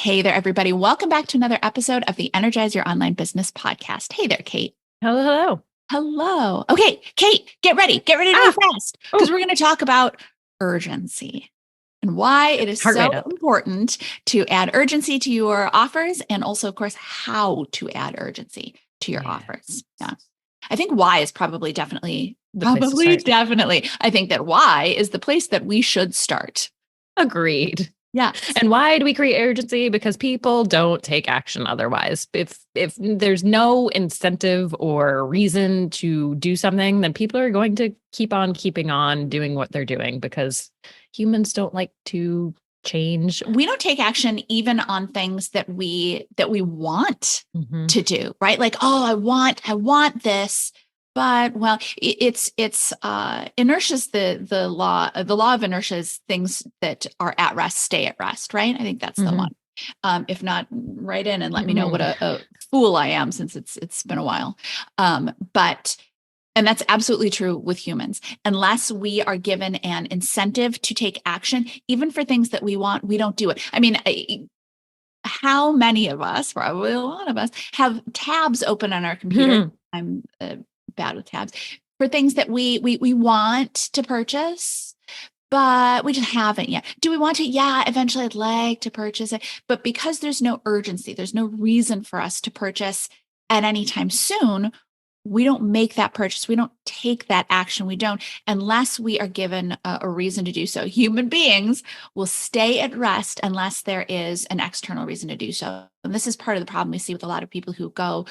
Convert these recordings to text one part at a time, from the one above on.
Hey there, everybody. Welcome back to another episode of the Energize Your Online Business podcast. Hey there, Kate. Hello, hello. Hello. Okay, Kate, get ready. Get ready to move fast because we're going to talk about urgency and why it is Heart so rate up. important to add urgency to your offers, and also, of course, how to add urgency to your offers. Yeah. I think why is definitely. I think that why is the place that we should start. Agreed. Yeah. And why do we create urgency? Because people don't take action otherwise. If there's no incentive or reason to do something, then people are going to keep on keeping on doing what they're doing because humans don't like to change. We don't take action even on things that we want to do, right? Like, oh, I want this. But it's inertia's the law of inertia is things that are at rest stay at rest, right? I think that's the one. If not, write in and let me know what a fool I am, since it's been a while. And that's absolutely true with humans. Unless we are given an incentive to take action, even for things that we want, we don't do it. I mean, how many of us, probably a lot of us, have tabs open on our computer? I'm bad with tabs for things that we want to purchase, but we just haven't yet. Do we want to? Yeah, eventually I'd like to purchase it. But because there's no urgency, there's no reason for us to purchase at any time soon, we don't make that purchase. We don't take that action. We don't, unless we are given a reason to do so. Human beings will stay at rest unless there is an external reason to do so. And this is part of the problem we see with a lot of people who go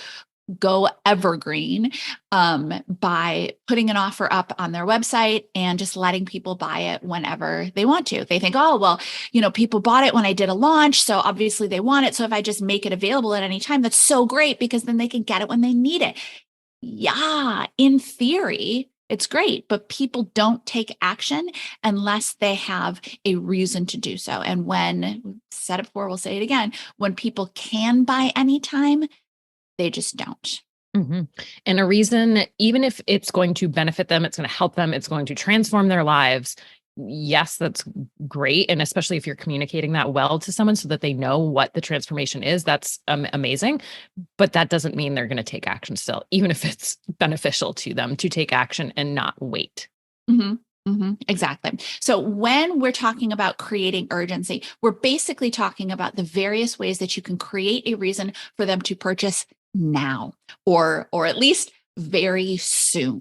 evergreen by putting an offer up on their website and just letting people buy it whenever they want to. They think, oh, well, people bought it when I did a launch, so obviously they want it. So if I just make it available at any time, that's so great because then they can get it when they need it. Yeah, in theory, it's great, but people don't take action unless they have a reason to do so. And when we've said it before, we'll say it again, when people can buy anytime, they just don't. And a reason, even if it's going to benefit them, it's going to help them, it's going to transform their lives. Yes, that's great. And especially if you're communicating that well to someone so that they know what the transformation is, that's amazing. But that doesn't mean they're going to take action still, even if it's beneficial to them to take action and not wait. Exactly. So when we're talking about creating urgency, we're basically talking about the various ways that you can create a reason for them to purchase now, or at least very soon.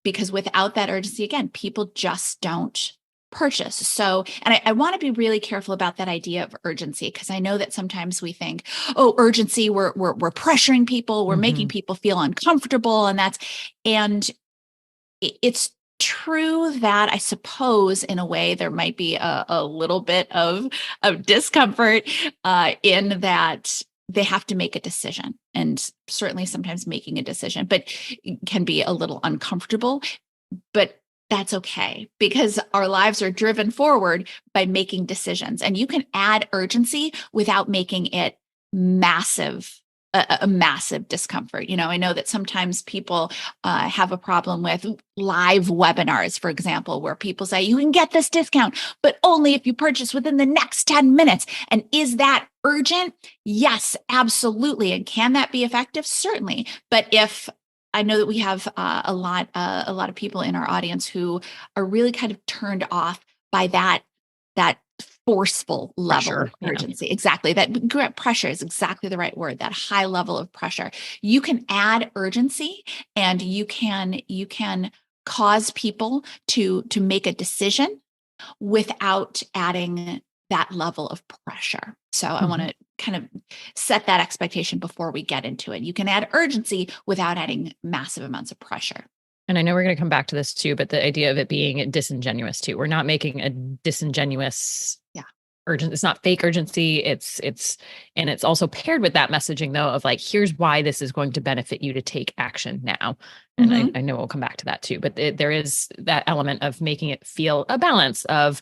Because without that urgency, again, people just don't purchase. So, and I want to be really careful about that idea of urgency, because I know that sometimes we think, oh, urgency, we're pressuring people, we're making people feel uncomfortable, and it's true that I suppose in a way there might be a little bit of discomfort in that they have to make a decision, and certainly sometimes making a decision, but can be a little uncomfortable, but that's okay, because our lives are driven forward by making decisions, and you can add urgency without making it massive. A massive discomfort. I know that sometimes people have a problem with live webinars, for example, where people say, you can get this discount, but only if you purchase within the next 10 minutes. And is that urgent? Yes, absolutely. And can that be effective? Certainly. But if I know that we have a lot of people in our audience who are really kind of turned off by that forceful level of urgency. Yeah. Exactly. That pressure is exactly the right word, that high level of pressure. You can add urgency, and you can cause people to make a decision without adding that level of pressure. So I want to kind of set that expectation before we get into it. You can add urgency without adding massive amounts of pressure. And I know we're going to come back to this too, but the idea of it being disingenuous too. We're not making a disingenuous urgent. It's not fake urgency. It's also paired with that messaging though of like, here's why this is going to benefit you to take action now. And I know we'll come back to that too, but there is that element of making it feel a balance of,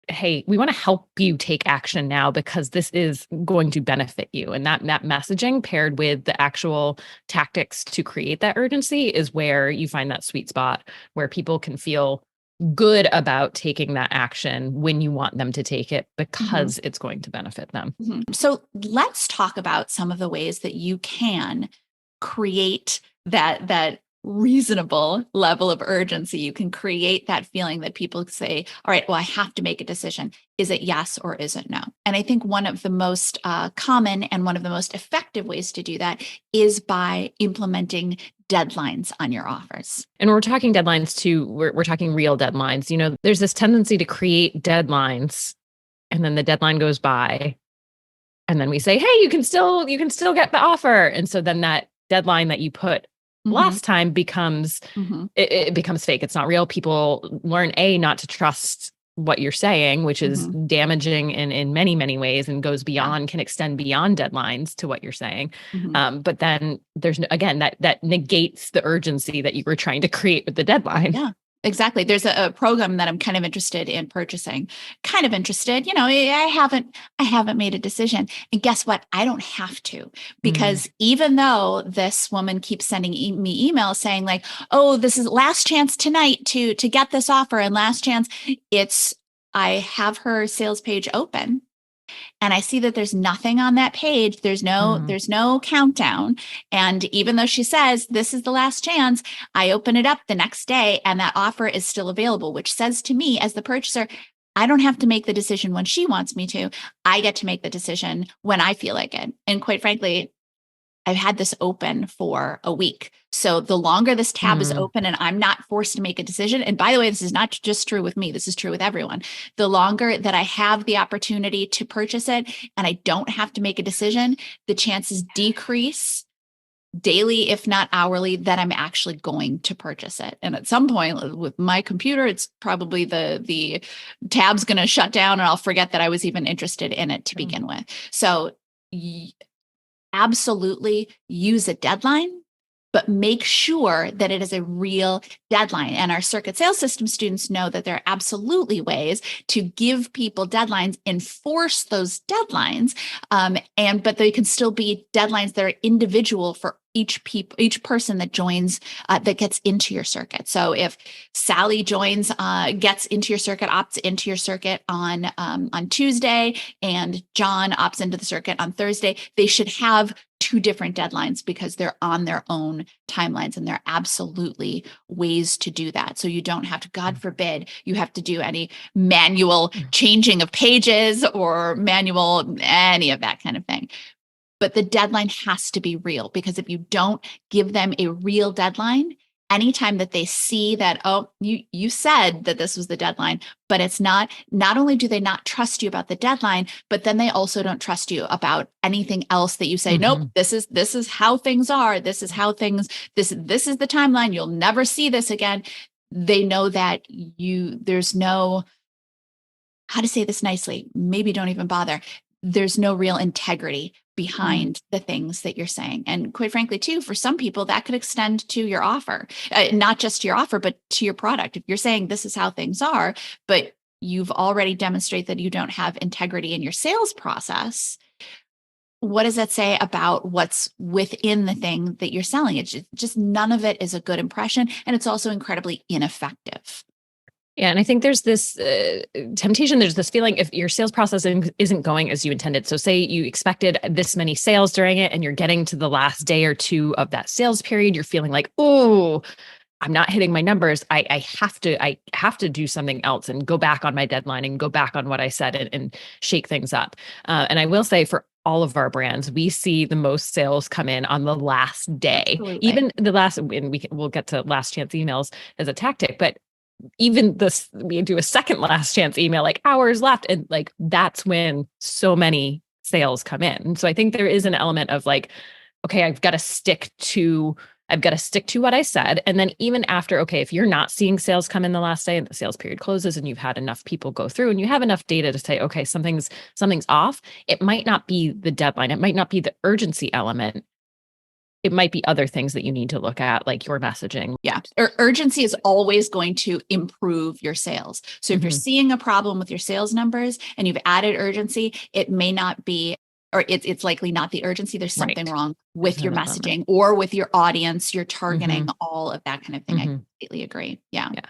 hey, we want to help you take action now because this is going to benefit you. And that messaging paired with the actual tactics to create that urgency is where you find that sweet spot where people can feel good about taking that action when you want them to take it because Mm-hmm. it's going to benefit them. Mm-hmm. So let's talk about some of the ways that you can create that reasonable level of urgency. You can create that feeling that people say, all right, well, I have to make a decision. Is it yes or is it no? And I think one of the most common and one of the most effective ways to do that is by implementing deadlines on your offers. And we're talking deadlines too. We're talking real deadlines. There's this tendency to create deadlines and then the deadline goes by and then we say, hey, you can still get the offer. And so then that deadline that you put last time becomes it becomes fake. It's not real. People learn not to trust what you're saying, which is damaging in many, many ways and goes beyond, can extend beyond deadlines to what you're saying. But then there's, again, that negates the urgency that you were trying to create with the deadline. Yeah. Exactly. There's a program that I'm kind of interested in purchasing. I haven't made a decision. And guess what? I don't have to, because even though this woman keeps sending me emails saying like, oh, this is last chance tonight to get this offer, and last chance, I have her sales page open and I see that there's nothing on that page. There's no countdown. And even though she says this is the last chance, I open it up the next day and that offer is still available, which says to me as the purchaser, I don't have to make the decision when she wants me to. I get to make the decision when I feel like it. And quite frankly, I've had this open for a week. So the longer this tab is open and I'm not forced to make a decision, and by the way, this is not just true with me, this is true with everyone. The longer that I have the opportunity to purchase it and I don't have to make a decision, the chances decrease daily, if not hourly, that I'm actually going to purchase it. And at some point with my computer, it's probably the tab's going to shut down and I'll forget that I was even interested in it to begin with. So absolutely use a deadline, but make sure that it is a real deadline. And our circuit sales system students know that there are absolutely ways to give people deadlines, enforce those deadlines, but they can still be deadlines that are individual for each person that joins, that gets into your circuit. So if Sally joins, gets into your circuit, opts into your circuit on Tuesday, and John opts into the circuit on Thursday, they should have two different deadlines because they're on their own timelines, and there are absolutely ways to do that. So you don't have to, God forbid, you have to do any manual changing of pages or manual, any of that kind of thing. But the deadline has to be real, because if you don't give them a real deadline, anytime that they see that, oh, you said that this was the deadline, but it's not only do they not trust you about the deadline, but then they also don't trust you about anything else that you say, nope, this is how things are. This is how things, this is the timeline. You'll never see this again. They know that there's no, how to say this nicely, maybe don't even bother. There's no real integrity behind the things that you're saying. And quite frankly, too, for some people, that could extend to your offer, not just to your offer, but to your product. If you're saying this is how things are, but you've already demonstrated that you don't have integrity in your sales process, what does that say about what's within the thing that you're selling? It's just none of it is a good impression. And it's also incredibly ineffective. Yeah. And I think there's this temptation, there's this feeling if your sales process isn't going as you intended. So say you expected this many sales during it and you're getting to the last day or two of that sales period, you're feeling like, oh, I'm not hitting my numbers. I have to do something else and go back on my deadline and go back on what I said and shake things up. And I will say for all of our brands, we see the most sales come in on the last day, Absolutely. even the last, and we'll get to last chance emails as a tactic, but even this, we do a second last chance email, like hours left. And like, that's when so many sales come in. And so I think there is an element of like, okay, I've got to stick to what I said. And then even after, okay, if you're not seeing sales come in the last day and the sales period closes and you've had enough people go through and you have enough data to say, okay, something's off, it might not be the deadline. It might not be the urgency element. It might be other things that you need to look at, like your messaging. Yeah. Urgency is always going to improve your sales. So if you're seeing a problem with your sales numbers and you've added urgency, it may not be, or it's likely not the urgency. There's something wrong with your messaging or with your audience, your targeting, all of that kind of thing. I completely agree. Yeah. Yeah.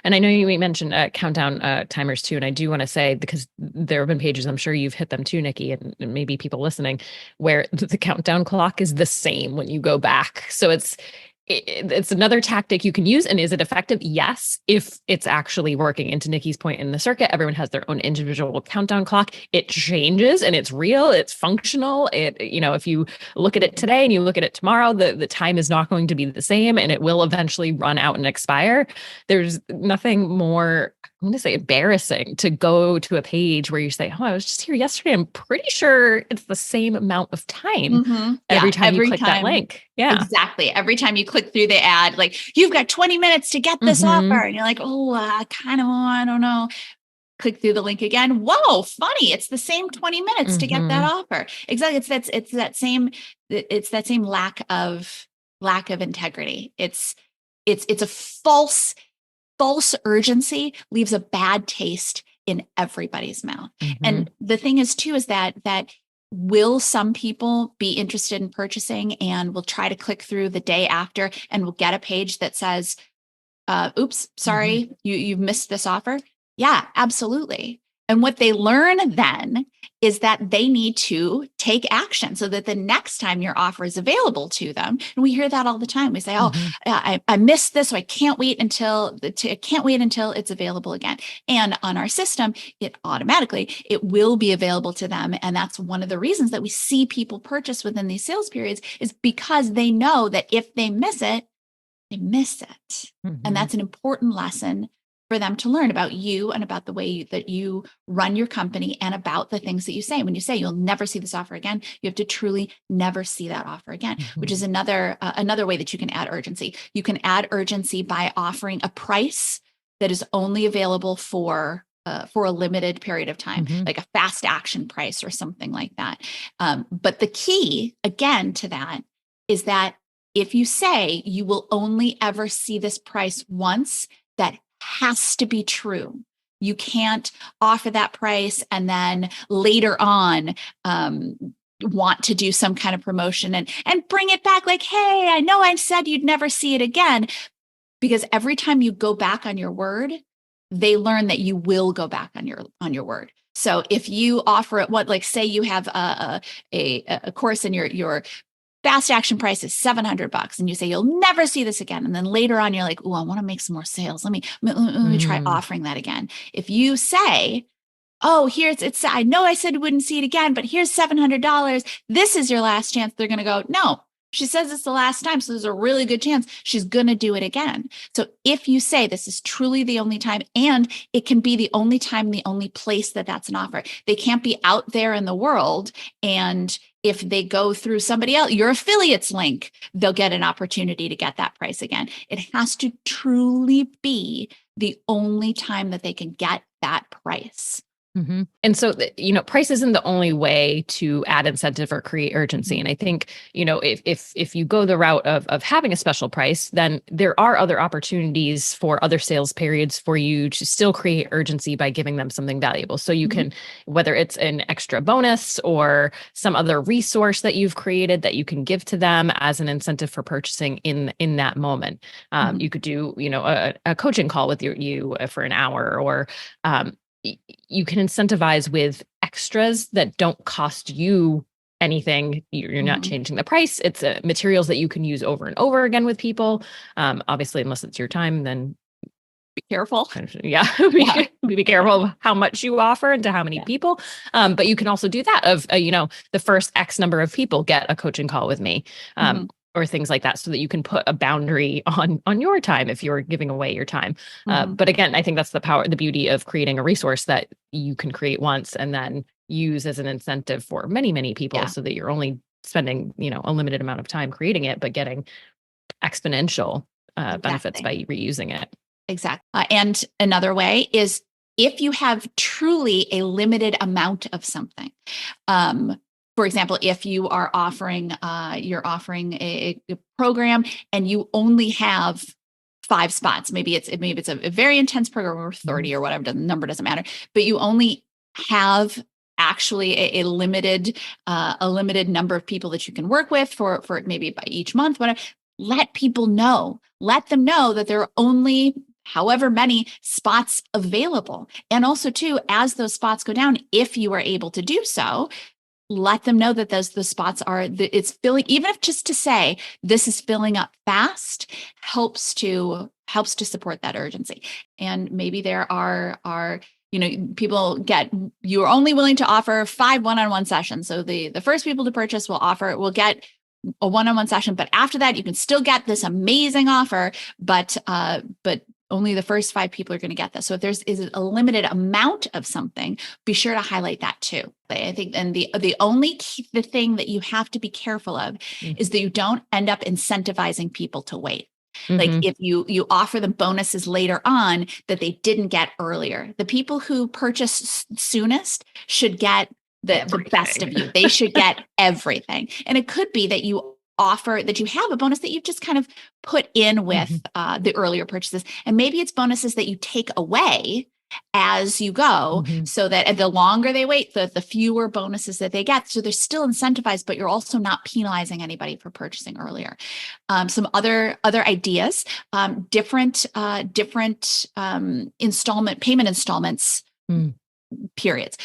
And I know you mentioned countdown timers too. And I do want to say, because there have been pages, I'm sure you've hit them too, Nikki, and maybe people listening, where the countdown clock is the same when you go back. So it's another tactic you can use. And is it effective? Yes, if it's actually working. And to Nikki's point, in the circuit, everyone has their own individual countdown clock. It changes and it's real, it's functional. If you look at it today and you look at it tomorrow, the time is not going to be the same, and it will eventually run out and expire. There's nothing more, I'm going to say, embarrassing to go to a page where you say, oh, I was just here yesterday. I'm pretty sure it's the same amount of time every time you click that link. Yeah, exactly. Every time you click through the ad, like, you've got 20 minutes to get this offer. And you're like, oh, I don't know. Click through the link again. Whoa, funny. It's the same 20 minutes to get that offer. Exactly. It's that same lack of integrity. It's a false urgency leaves a bad taste in everybody's mouth. And the thing is too, is that will some people be interested in purchasing and will try to click through the day after and will get a page that says, oops, sorry, you've missed this offer? Yeah, absolutely. And what they learn then is that they need to take action so that the next time your offer is available to them, and we hear that all the time. We say, oh, I missed this, so I can't wait until it's available again. And on our system, it will be available to them. And that's one of the reasons that we see people purchase within these sales periods, is because they know that if they miss it, they miss it. And that's an important lesson for them to learn about you and about the way that you run your company and about the things that you say. When you say you'll never see this offer again, you have to truly never see that offer again, which is another way that you can add urgency. You can add urgency by offering a price that is only available for a limited period of time, like a fast action price or something like that. But the key, again, to that is that if you say you will only ever see this price once, that has to be true. You can't offer that price and then later on want to do some kind of promotion and bring it back like, hey, I know I said you'd never see it again. Because every time you go back on your word, they learn that you will go back on your word. So if you offer it, say you have a course and your fast action price is $700, and you say you'll never see this again, and then later on you're like, oh, I want to make some more sales. Let me try offering that again. If you say, oh, I know I said we wouldn't see it again, but here's $700. This is your last chance. They're going to go, no. She says it's the last time, so there's a really good chance she's going to do it again. So if you say this is truly the only time, and it can be the only time, the only place that's an offer, they can't be out there in the world. And if they go through somebody else, your affiliate's link, they'll get an opportunity to get that price again. It has to truly be the only time that they can get that price. And so, price isn't the only way to add incentive or create urgency. And I think, if you go the route of having a special price, then there are other opportunities for other sales periods for you to still create urgency by giving them something valuable. So you can, whether it's an extra bonus or some other resource that you've created that you can give to them as an incentive for purchasing in that moment. You could do, a coaching call with you for an hour, or you can incentivize with extras that don't cost you anything. You're not changing the price. It's materials that you can use over and over again with people. Obviously, unless it's your time, then be careful. Yeah. Be careful of how much you offer and to how many people. But you can also do that of, the first X number of people get a coaching call with me. Or things like that, so that you can put a boundary on your time if you're giving away your time. But again, I think that's the beauty of creating a resource that you can create once and then use as an incentive for many, many people, so that you're only spending, a limited amount of time creating it, but getting exponential benefits by reusing it. Exactly. And another way is if you have truly a limited amount of something. For example, if you are offering, a program and you only have 5 spots, maybe it's a very intense program or 30 or whatever, the number doesn't matter, but you only have actually a limited number of people that you can work with for maybe by each month, whatever. Let them know that there are only however many spots available. And also too, as those spots go down, if you are able to do so, let them know that the spots are, it's filling, even if just to say this is filling up fast, helps to support that urgency. And maybe there are people you are only willing to offer 5 one-on-one sessions. So the first people to purchase will get a one-on-one session, but after that you can still get this amazing offer, but only the first 5 people are going to get this. So if there's a limited amount of something, be sure to highlight that too. I think, and the thing that you have to be careful of is that you don't end up incentivizing people to wait. Like if you offer them bonuses later on that they didn't get earlier, the people who purchase soonest should get the best of you. They should get everything. And it could be that you have a bonus that you've just kind of put in with the earlier purchases. And maybe it's bonuses that you take away as you go, so that the longer they wait, the fewer bonuses that they get. So they're still incentivized, but you're also not penalizing anybody for purchasing earlier. Some other ideas, different payment installments. Periods,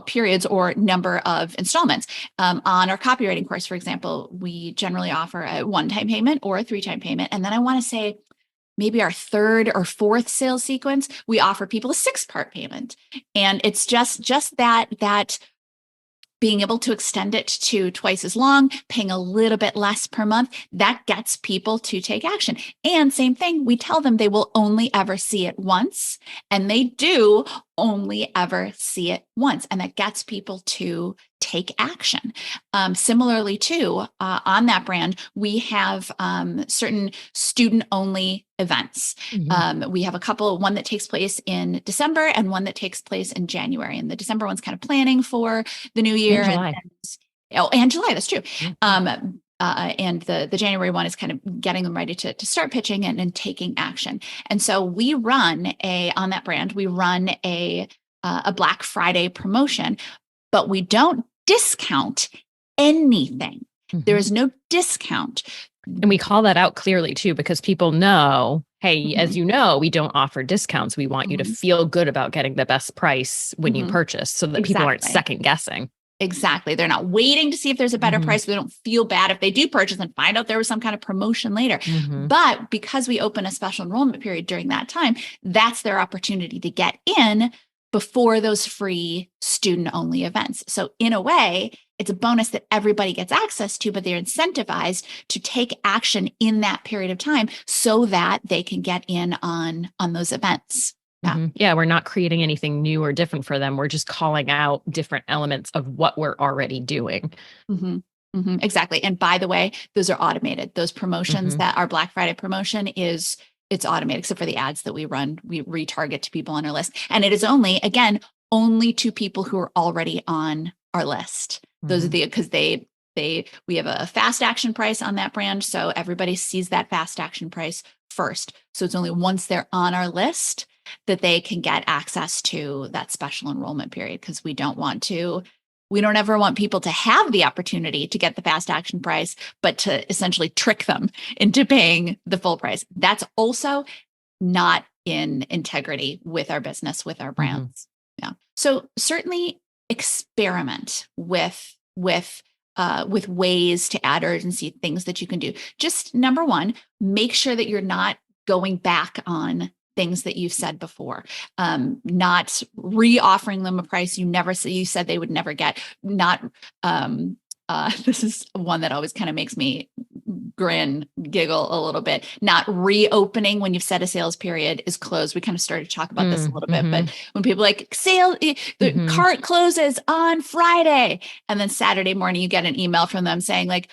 periods or number of installments. On our copywriting course, for example, we generally offer a one-time payment or a 3-time payment. And then I want to say maybe our 3rd or 4th sales sequence, we offer people a 6-part payment. And it's just that being able to extend it to twice as long, paying a little bit less per month, that gets people to take action. And same thing, we tell them they will only ever see it once, and they do only ever see it once. And that gets people to take action. Similarly too, on that brand, we have certain student-only events. We have a couple, one that takes place in December and one that takes place in January. And the December one's kind of planning for the new year. And July, that's true. And the January one is kind of getting them ready to start pitching and taking action. And so we run on that brand, we run a Black Friday promotion, but we don't discount anything. There is no discount. And we call that out clearly too, because people know, hey, as you know, we don't offer discounts. We want you to feel good about getting the best price when you purchase, so that people aren't second guessing. Exactly. They're not waiting to see if there's a better price. They don't feel bad if they do purchase and find out there was some kind of promotion later. But because we open a special enrollment period during that time, that's their opportunity to get in before those free student-only events. So in a way, it's a bonus that everybody gets access to, but they're incentivized to take action in that period of time so that they can get in on those events. Yeah, we're not creating anything new or different for them. We're just calling out different elements of what we're already doing. Exactly. And by the way, those are automated. Those promotions that our Black Friday promotion it's automated, except for the ads that we run. We retarget to people on our list. And it is only to people who are already on our list. Those are because we have a fast action price on that brand. So everybody sees that fast action price first. So it's only once they're on our list that they can get access to that special enrollment period, because we don't ever want people to have the opportunity to get the fast action price, but to essentially trick them into paying the full price. That's also not in integrity with our business, with our brands. Yeah. So certainly experiment with ways to add urgency, things that you can do. Just number one, make sure that you're not going back on things that you've said before, not re-offering them a price you said they would never get, not, this is one that always kind of makes me giggle a little bit, not reopening when you've said a sales period is closed. We kind of started to talk about this a little bit, but when people the cart closes on Friday, and then Saturday morning, you get an email from them saying like,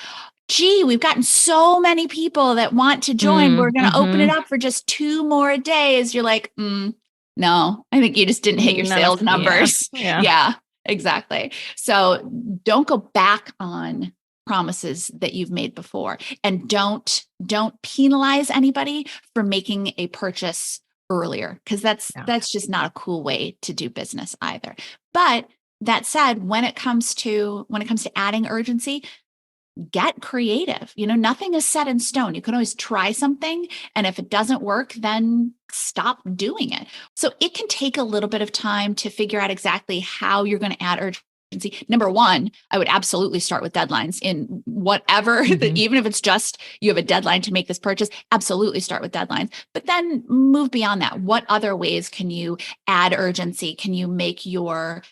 gee, we've gotten so many people that want to join. We're going to open it up for just 2 more days. You're like, no, I think you just didn't hit your sales numbers. Yeah, exactly. So don't go back on promises that you've made before, and don't penalize anybody for making a purchase earlier, because that's just not a cool way to do business either. But that said, when it comes to adding urgency, get creative. Nothing is set in stone. You can always try something. And if it doesn't work, then stop doing it. So it can take a little bit of time to figure out exactly how you're going to add urgency. Number one, I would absolutely start with deadlines in whatever, even if it's just you have a deadline to make this purchase, absolutely start with deadlines. But then move beyond that. What other ways can you add urgency? Can you make your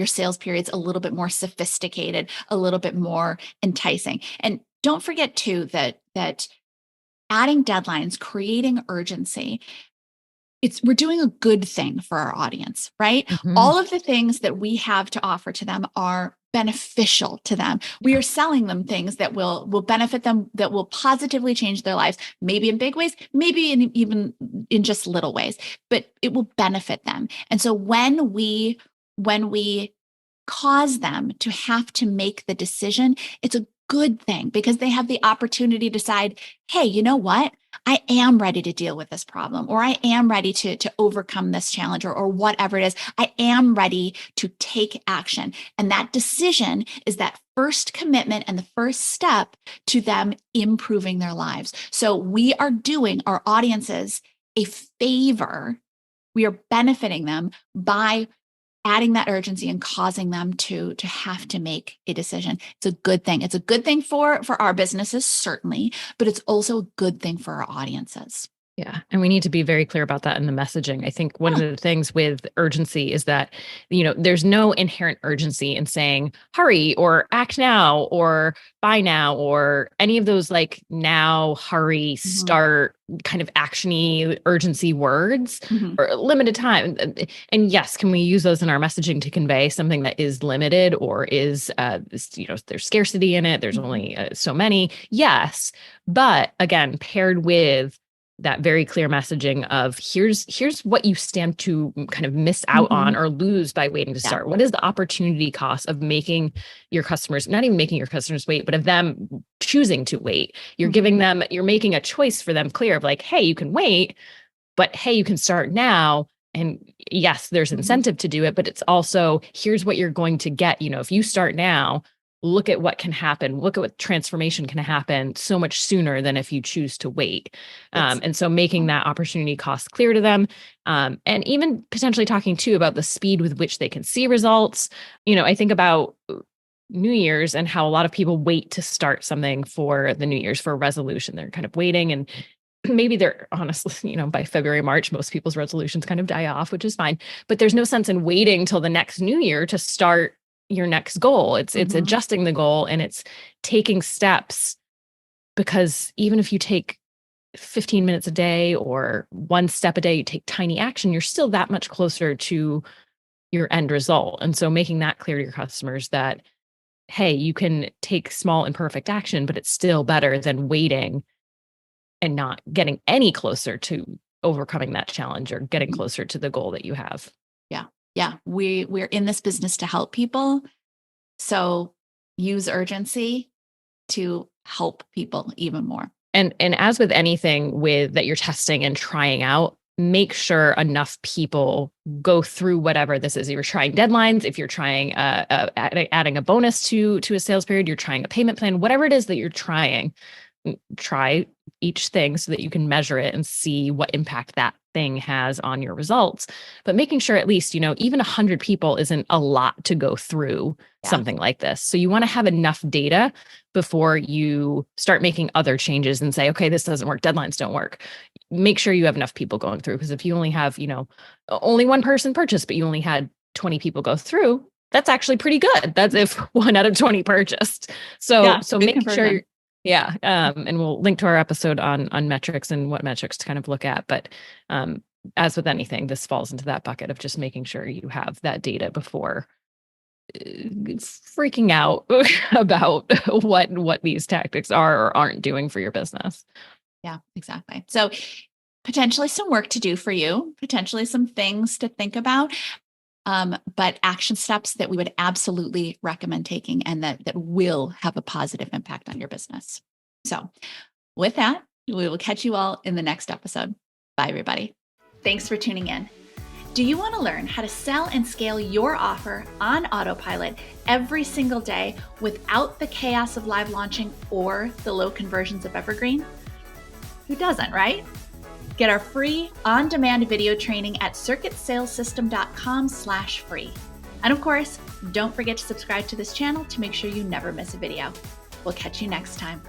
sales periods a little bit more sophisticated, a little bit more enticing? And don't forget too that adding deadlines, creating urgency, we're doing a good thing for our audience, right? All of the things that we have to offer to them are beneficial to them. We are selling them things that will benefit them, that will positively change their lives, maybe in big ways, maybe even in just little ways, but it will benefit them. And so when we cause them to have to make the decision, it's a good thing because they have the opportunity to decide, hey, you know what? I am ready to deal with this problem, or I am ready to overcome this challenge, or whatever it is. I am ready to take action. And that decision is that first commitment and the first step to them improving their lives. So we are doing our audiences a favor. We are benefiting them by adding that urgency and causing them to have to make a decision. It's a good thing. It's a good thing for our businesses, certainly, but it's also a good thing for our audiences. Yeah. And we need to be very clear about that in the messaging. I think one of the things with urgency is that, there's no inherent urgency in saying hurry or act now or buy now or any of those like now, hurry, start kind of actiony urgency words or limited time. And yes, can we use those in our messaging to convey something that is limited or is, there's scarcity in it. There's only so many. Yes. But again, paired with that very clear messaging of here's what you stand to kind of miss out on or lose by waiting to start. What is the opportunity cost of making your customers, not even making your customers wait, but of them choosing to wait? You're giving them, you're making a choice for them clear of like, hey, you can wait, but hey, you can start now. And yes, there's incentive to do it, but it's also, here's what you're going to get. If you start now, look at what can happen. Look at what transformation can happen so much sooner than if you choose to wait. And so making that opportunity cost clear to them, and even potentially talking too about the speed with which they can see results. I think about New Year's and how a lot of people wait to start something for the New Year's for a resolution. They're kind of waiting, and maybe they're honestly, by February, March, most people's resolutions kind of die off, which is fine. But there's no sense in waiting till the next New Year to start your next goal. It's adjusting the goal, and it's taking steps, because even if you take 15 minutes a day or one step a day, you take tiny action, you're still that much closer to your end result. And so making that clear to your customers that, hey, you can take small imperfect action, but it's still better than waiting and not getting any closer to overcoming that challenge or getting closer to the goal that you have. Yeah. We're in this business to help people. So use urgency to help people even more. And as with anything that you're testing and trying out, make sure enough people go through whatever this is. If you're trying deadlines, if you're trying adding a bonus to a sales period, you're trying a payment plan, whatever it is that you're trying, try each thing so that you can measure it and see what impact that thing has on your results. But making sure at least, even 100 people isn't a lot to go through something like this. So you want to have enough data before you start making other changes and say, okay, this doesn't work. Deadlines don't work. Make sure you have enough people going through, because if you only have, only one person purchase, but you only had 20 people go through, that's actually pretty good. That's if 1 out of 20 purchased. So making sure and we'll link to our episode on metrics and what metrics to kind of look at. But as with anything, this falls into that bucket of just making sure you have that data before freaking out about what these tactics are or aren't doing for your business. Yeah, exactly. So potentially some work to do for you, potentially some things to think about. But action steps that we would absolutely recommend taking and that will have a positive impact on your business. So with that, we will catch you all in the next episode. Bye, everybody. Thanks for tuning in. Do you want to learn how to sell and scale your offer on autopilot every single day without the chaos of live launching or the low conversions of evergreen? Who doesn't, right? Get our free on-demand video training at circuitsalessystem.com/free. And of course, don't forget to subscribe to this channel to make sure you never miss a video. We'll catch you next time.